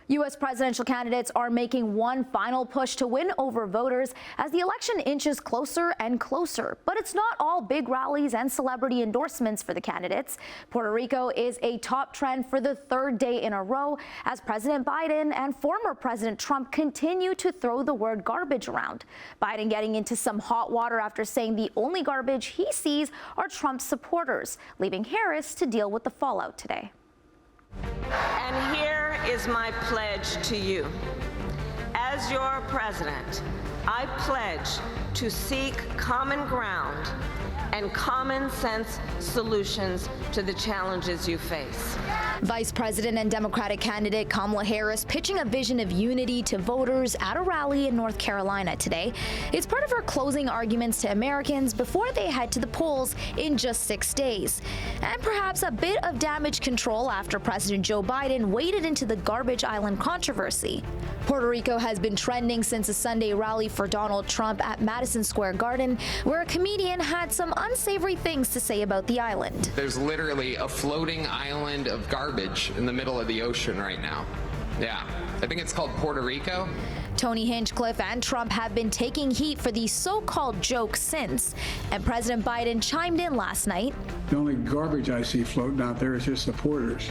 U.S. presidential candidates are making one final push to win over voters as the election inches closer and closer. But it's not all big rallies and celebrity endorsements for the candidates. Puerto Rico is a top trend for the third day in a row as President Biden and former President Trump continue to throw the word garbage around. Biden getting into some hot water after saying the only garbage he sees are Trump's supporters, leaving Harris to deal with the fallout today. And here is my pledge to you. As your president, I pledge to seek common ground and common sense solutions to the challenges you face. Vice President and Democratic candidate Kamala Harris pitching a vision of unity to voters at a rally in North Carolina today. It's part of her closing arguments to Americans before they head to the polls in just 6 days. And perhaps a bit of damage control after President Joe Biden waded into the garbage island controversy. Puerto Rico has been trending since a Sunday rally for Donald Trump at Madison Square Garden, where a comedian had some unsavory things to say about the island. There's literally a floating island of garbage in the middle of the ocean right now. Yeah, I think it's called Puerto Rico. Tony Hinchcliffe and Trump have been taking heat for these so-called jokes since, and President Biden chimed in last night. The only garbage I see floating out there is his supporters.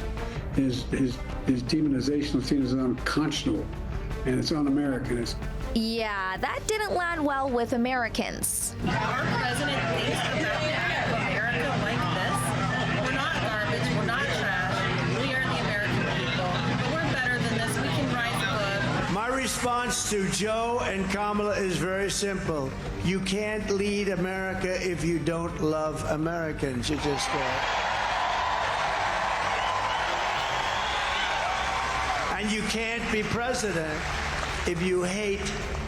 His demonization of things is unconscionable, and it's un-American. Yeah, that didn't land well with Americans. Our president thinks about America like this. We're not garbage, we're not trash. We are the American people. But we're better than this. We can rise above. My response to Joe and Kamala is very simple. You can't lead America if you don't love Americans. You just and you can't be president if you hate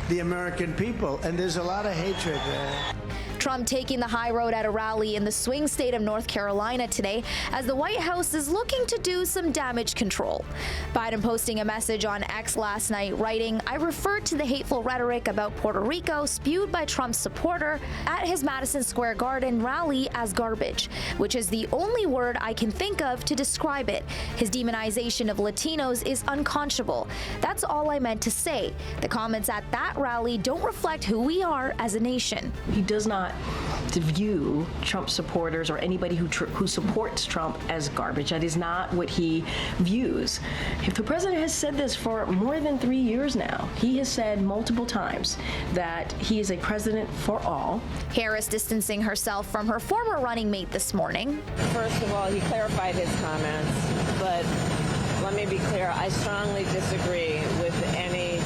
the American people, and there's a lot of hatred there. Trump taking the high road at a rally in the swing state of North Carolina today as the White House is looking to do some damage control. Biden posting a message on X last night writing, "I referred to the hateful rhetoric about Puerto Rico spewed by Trump's supporter at his Madison Square Garden rally as garbage, which is the only word I can think of to describe it. His demonization of Latinos is unconscionable. That's all I meant to say. The comments at that rally don't reflect who we are as a nation." He does not to view Trump supporters or anybody who supports Trump as garbage. That is not what he views. If the president has said this for more than 3 years now, he has said multiple times that he is a president for all. Harris distancing herself from her former running mate this morning. First of all, he clarified his comments, but let me be clear, I strongly disagree with any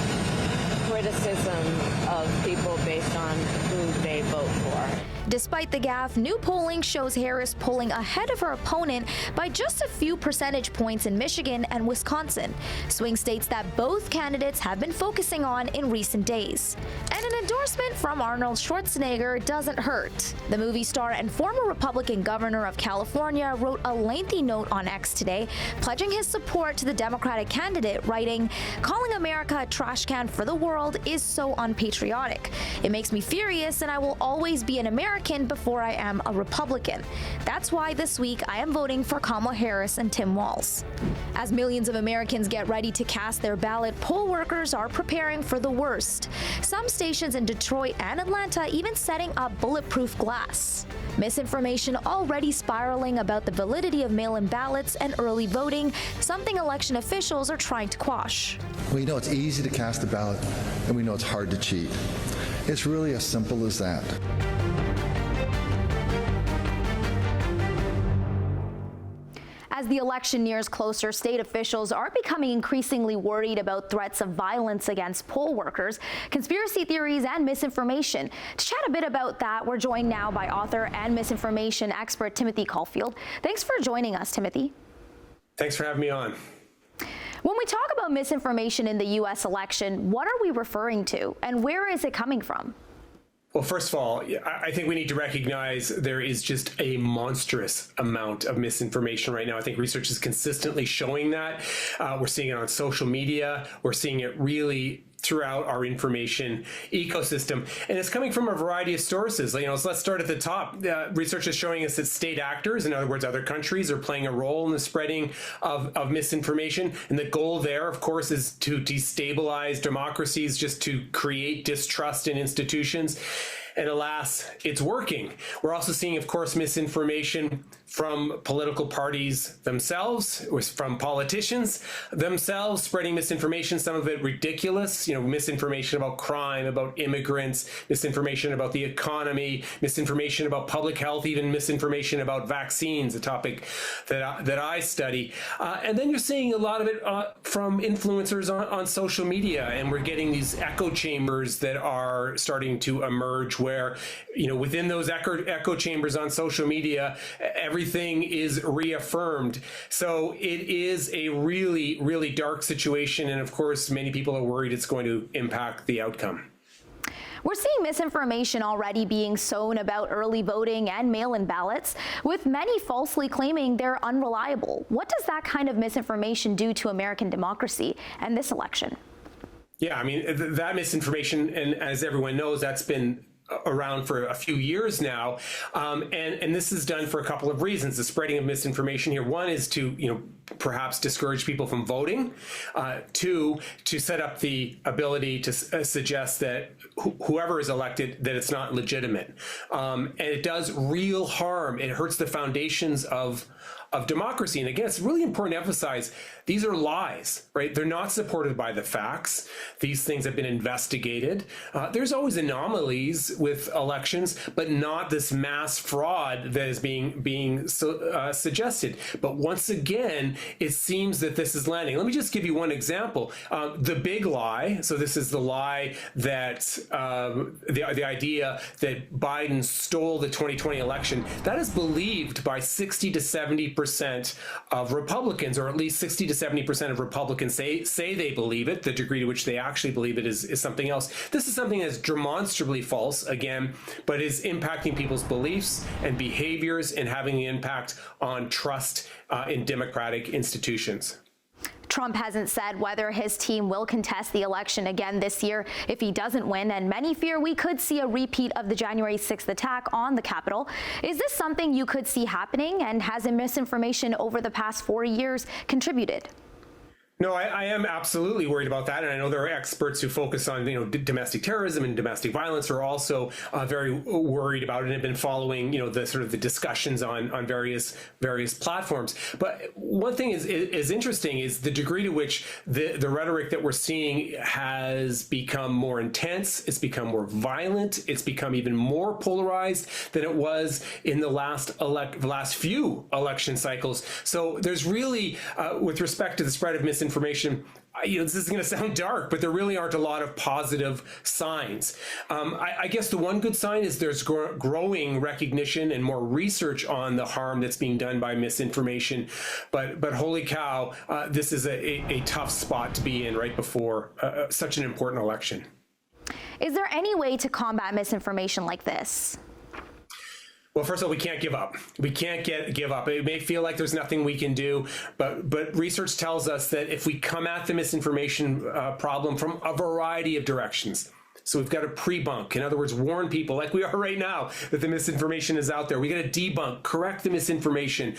criticism of people based on who they vote for. Despite the gaffe, new polling shows Harris pulling ahead of her opponent by just a few percentage points in Michigan and Wisconsin, swing states that both candidates have been focusing on in recent days. And an endorsement from Arnold Schwarzenegger doesn't hurt. The movie star and former Republican governor of California wrote a lengthy note on X today, pledging his support to the Democratic candidate, writing, "Calling America a trash can for the world is so unpatriotic. It makes me furious, and I will always be an American before I am a Republican. That's why this week I am voting for Kamala Harris and Tim Walz." As millions of Americans get ready to cast their ballot, poll workers are preparing for the worst. Some stations in Detroit and Atlanta even setting up bulletproof glass. Misinformation already spiraling about the validity of mail-in ballots and early voting, something election officials are trying to quash. We know it's easy to cast a ballot, and we know it's hard to cheat. It's really as simple as that. As the election nears closer, state officials are becoming increasingly worried about threats of violence against poll workers, conspiracy theories, and misinformation. To chat a bit about that, we're joined now by author and misinformation expert Timothy Caulfield. Thanks for joining us, Timothy. Thanks for having me on. When we talk about misinformation in the U.S. election, what are we referring to, and where is it coming from? Well, first of all, I think we need to recognize there is just a monstrous amount of misinformation right now. I think research is consistently showing that. We're seeing it on social media. We're seeing it really throughout our information ecosystem. And it's coming from a variety of sources. So let's start at the top. Research is showing us that state actors, in other words, other countries, are playing a role in the spreading of misinformation. And the goal there, of course, is to destabilize democracies, just to create distrust in institutions. And alas, it's working. We're also seeing, of course, misinformation from political parties themselves, or from politicians themselves, spreading misinformation, some of it ridiculous, misinformation about crime, about immigrants, misinformation about the economy, misinformation about public health, even misinformation about vaccines, a topic that I study. And then you're seeing a lot of it from influencers on social media, and we're getting these echo chambers that are starting to emerge where, within those echo chambers on social media, everything is reaffirmed. So it is a really, really dark situation. And of course, many people are worried it's going to impact the outcome. We're seeing misinformation already being sown about early voting and mail-in ballots, with many falsely claiming they're unreliable. What does that kind of misinformation do to American democracy and this election? Yeah, that misinformation, and as everyone knows, that's been around for a few years now, and this is done for a couple of reasons. The spreading of misinformation here, one is to perhaps discourage people from voting, two, to set up the ability to suggest that whoever is elected, that it's not legitimate, and it does real harm. It hurts the foundations of democracy. And again, it's really important to emphasize these are lies, right? They're not supported by the facts. These things have been investigated. There's always anomalies with elections, but not this mass fraud that is being suggested. But once again, it seems that this is landing. Let me just give you one example. The big lie. So this is the lie that the idea that Biden stole the 2020 election. That is believed by 60 to 70% of Republicans, or at least 60 to 70% of Republicans say they believe it. The degree to which they actually believe it is something else. This is something that's demonstrably false, again, but is impacting people's beliefs and behaviors and having an impact on trust in democratic institutions. Trump hasn't said whether his team will contest the election again this year if he doesn't win, and many fear we could see a repeat of the January 6th attack on the Capitol. Is this something you could see happening, and has misinformation over the past 4 years contributed? No, I am absolutely worried about that, and I know there are experts who focus on domestic terrorism and domestic violence who are also very worried about it and have been following the sort of the discussions on various platforms. But one thing is interesting is the degree to which the rhetoric that we're seeing has become more intense. It's become more violent. It's become even more polarized than it was in the last few election cycles. So there's really, with respect to the spread of misinformation, this is going to sound dark, but there really aren't a lot of positive signs. I guess the one good sign is there's growing recognition and more research on the harm that's being done by misinformation. But holy cow, this is a tough spot to be in right before such an important election. Is there any way to combat misinformation like this? Well, first of all, we can't give up. We can't give up. It may feel like there's nothing we can do, but research tells us that if we come at the misinformation problem from a variety of directions, so we've got to pre-bunk, in other words, warn people like we are right now that the misinformation is out there. We got to debunk, correct the misinformation.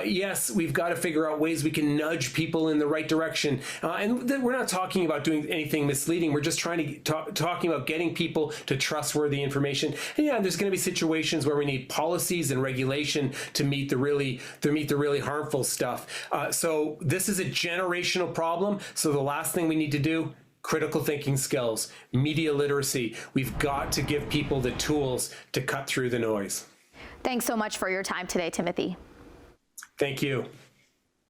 Yes, we've got to figure out ways we can nudge people in the right direction. And we're not talking about doing anything misleading. We're just trying to talking about getting people to trustworthy information. And yeah, there's going to be situations where we need policies and regulation to meet the really harmful stuff. So this is a generational problem. So the last thing we need to do, critical thinking skills, media literacy. We've got to give people the tools to cut through the noise. Thanks so much for your time today, Timothy. Thank you.